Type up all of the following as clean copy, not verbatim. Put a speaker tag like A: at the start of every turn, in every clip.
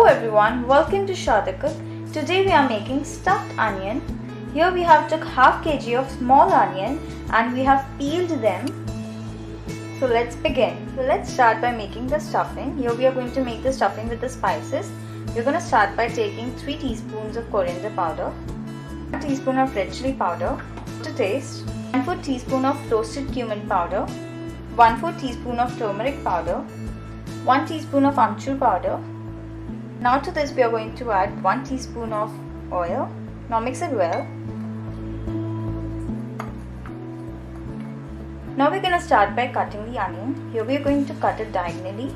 A: everyone, welcome to Shada Cook. Today we are making stuffed onion. Here we have took half kg of small onion and we have peeled them. So let's begin. So let's start by making the stuffing. Here we are going to make the stuffing with the spices. We're going to start by taking 3 teaspoons of coriander powder, 1 teaspoon of red chilli powder to taste, 1/4 teaspoon of roasted cumin powder, 1/4 teaspoon of turmeric powder, 1 teaspoon of amchur powder. Now to this we are going to add 1 teaspoon of oil. Now mix it well. Now we're going to start by cutting the onion. Here we are going to cut it diagonally.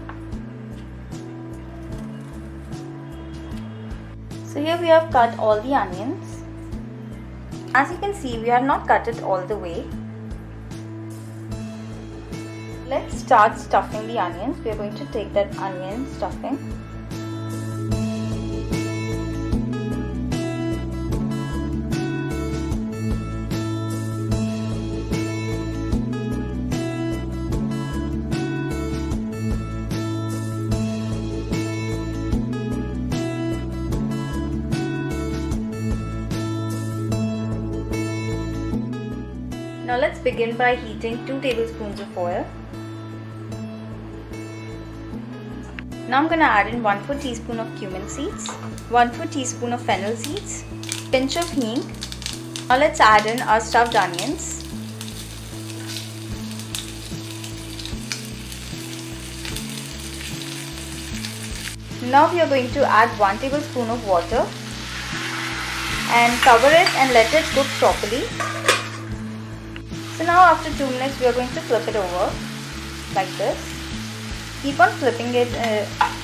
A: So here we have cut all the onions. As you can see, we have not cut it all the way. Let's start stuffing the onions. We are going to take that onion stuffing. Now let's begin by heating 2 tablespoons of oil. Now I'm going to add in 1/4 teaspoon of cumin seeds, 1/4 teaspoon of fennel seeds, pinch of hing. Now let's add in our stuffed onions. Now we are going to add 1 tablespoon of water and cover it and let it cook properly. So now after 2 minutes we are going to flip it over like this. Keep on flipping it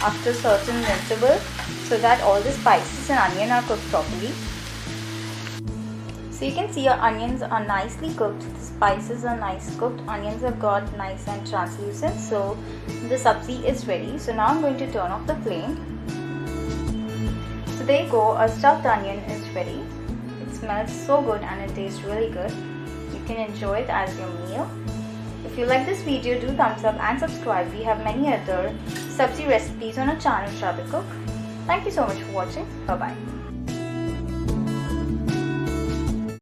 A: after certain interval so that all the spices and onion are cooked properly. So you can see our onions are nicely cooked, the spices are nice cooked, onions have got nice and translucent. So the sabzi is ready. So now I'm going to turn off the flame. So there you go, our stuffed onion is ready. It smells so good and it tastes really good. You can enjoy it as your meal. If you like this video, do thumbs up and subscribe. We have many other sabzi recipes on our channel Shada Cook. Thank you so much for watching. Bye bye.